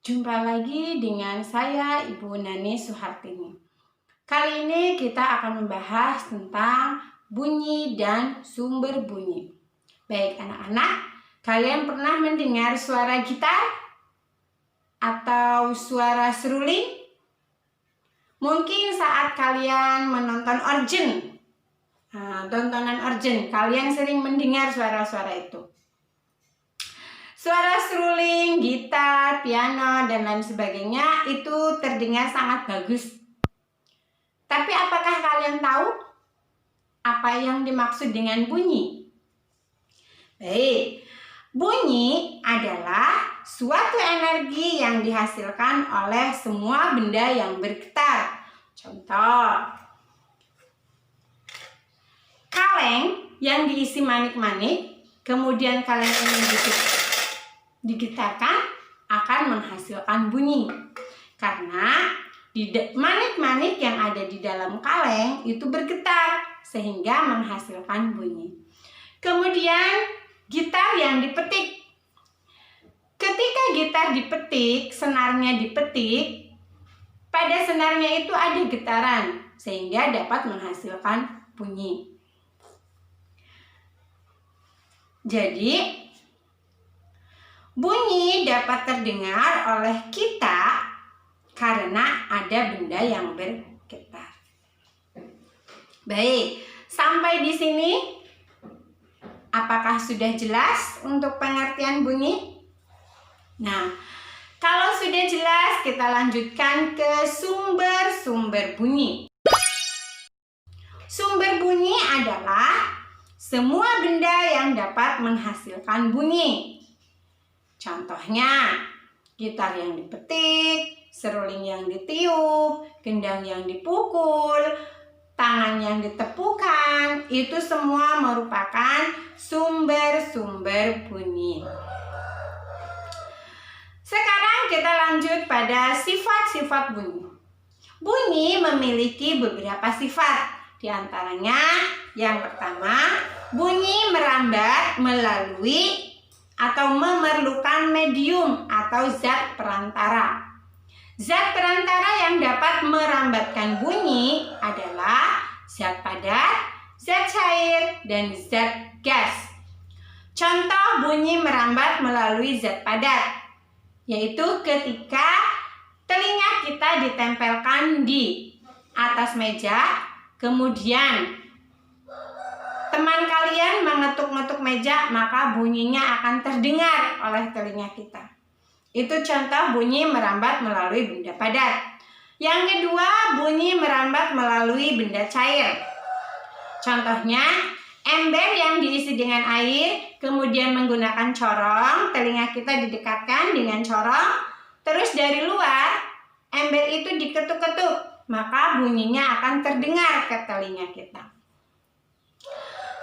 Jumpa lagi dengan saya, Ibu Nani Suhartini. Kali ini kita akan membahas tentang bunyi dan sumber bunyi. Baik anak-anak, kalian pernah mendengar suara gitar atau suara seruling? Mungkin saat kalian menonton organ, tontonan organ, kalian sering mendengar suara-suara itu. Suara seruling, gitar, piano, dan lain sebagainya itu terdengar sangat bagus. Tapi apakah kalian tahu apa yang dimaksud dengan bunyi? Baik, bunyi adalah suatu energi yang dihasilkan oleh semua benda yang bergetar. Contoh, kaleng yang diisi manik-manik, kemudian kaleng ini digetarkan akan menghasilkan bunyi. Karena manik-manik yang ada di dalam kaleng itu bergetar sehingga menghasilkan bunyi. Kemudian gitar yang dipetik. Ketika gitar dipetik, senarnya dipetik, pada senarnya itu ada getaran sehingga dapat menghasilkan bunyi. Jadi bunyi dapat terdengar oleh kita karena ada benda yang bergetar. Baik, sampai di sini apakah sudah jelas untuk pengertian bunyi? Nah, kalau sudah jelas, kita lanjutkan ke sumber-sumber bunyi. Sumber bunyi adalah semua benda yang dapat menghasilkan bunyi. Contohnya, gitar yang dipetik, seruling yang ditiup, gendang yang dipukul, tangan yang ditepukan, itu semua merupakan sumber-sumber bunyi. Sekarang kita lanjut pada sifat-sifat bunyi. Bunyi memiliki beberapa sifat. Di antaranya, yang pertama, bunyi merambat melalui atau memerlukan medium atau zat perantara. Zat perantara yang dapat merambatkan bunyi adalah zat padat, zat cair, dan zat gas. Contoh bunyi merambat melalui zat padat, yaitu ketika telinga kita ditempelkan di atas meja, kemudian teman kalian mengetuk-ngetuk meja, maka bunyinya akan terdengar oleh telinga kita. Itu contoh bunyi merambat melalui benda padat. Yang kedua, bunyi merambat melalui benda cair. Contohnya, ember yang diisi dengan air, kemudian menggunakan corong, telinga kita didekatkan dengan corong, terus dari luar, ember itu diketuk-ketuk, maka bunyinya akan terdengar ke telinga kita.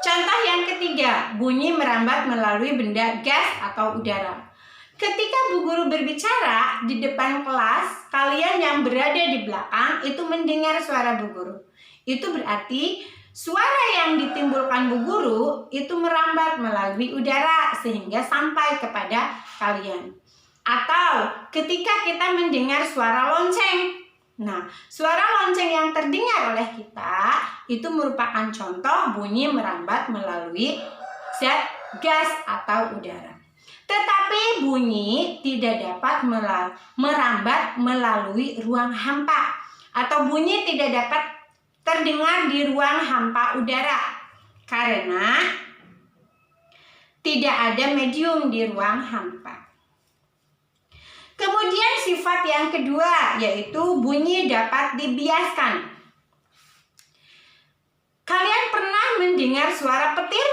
Contoh yang ketiga, bunyi merambat melalui benda gas atau udara. Ketika Bu Guru berbicara di depan kelas, kalian yang berada di belakang itu mendengar suara Bu Guru. Itu berarti suara yang ditimbulkan Bu Guru itu merambat melalui udara sehingga sampai kepada kalian. Atau ketika kita mendengar suara lonceng. Nah, suara lonceng yang terdengar oleh kita itu merupakan contoh bunyi merambat melalui zat gas atau udara. Tetapi bunyi tidak dapat merambat melalui ruang hampa atau bunyi tidak dapat terdengar di ruang hampa udara karena tidak ada medium di ruang hampa. Kemudian sifat yang kedua yaitu bunyi dapat dibiaskan. Kalian pernah mendengar suara petir?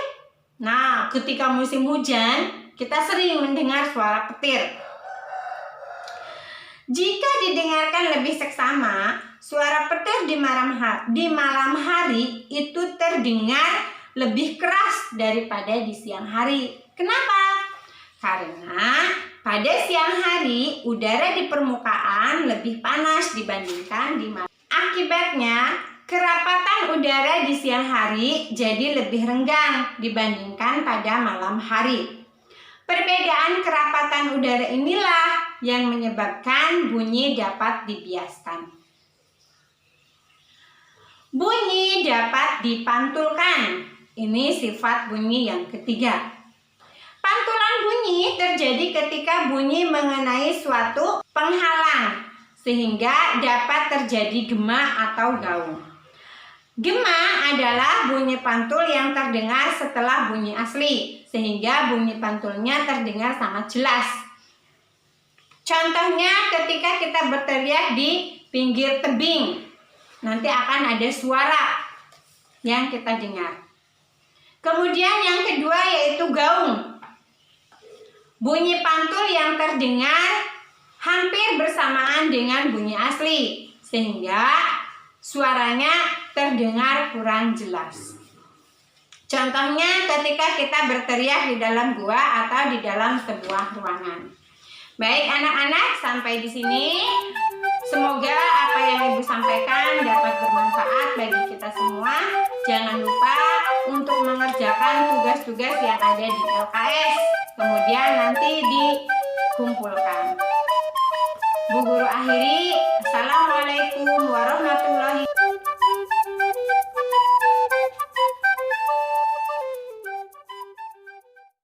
Nah, ketika musim hujan kita sering mendengar suara petir. Jika didengarkan lebih seksama, suara petir di malam hari itu terdengar lebih keras daripada di siang hari. Kenapa? Karena pada siang hari udara di permukaan lebih panas dibandingkan di malam. Akibatnya, kerapatan udara di siang hari jadi lebih renggang dibandingkan pada malam hari. Perbedaan kerapatan udara inilah yang menyebabkan bunyi dapat dibiaskan. Bunyi dapat dipantulkan. Ini sifat bunyi yang ketiga. Pantulan bunyi terjadi ketika bunyi mengenai suatu penghalang sehingga dapat terjadi gema atau gaung. Gema adalah bunyi pantul yang terdengar setelah bunyi asli, sehingga bunyi pantulnya terdengar sangat jelas. Contohnya ketika kita berteriak di pinggir tebing, nanti akan ada suara yang kita dengar. Kemudian yang kedua yaitu gaung. Bunyi pantul yang terdengar hampir bersamaan dengan bunyi asli, sehingga suaranya terdengar kurang jelas. Contohnya ketika kita berteriak di dalam gua atau di dalam sebuah ruangan. Baik anak-anak, sampai di sini. Semoga apa yang Ibu sampaikan dapat bermanfaat bagi kita semua. Jangan lupa untuk mengerjakan tugas-tugas yang ada di LKS. Kemudian nanti dikumpulkan. Bu Guru akhiri,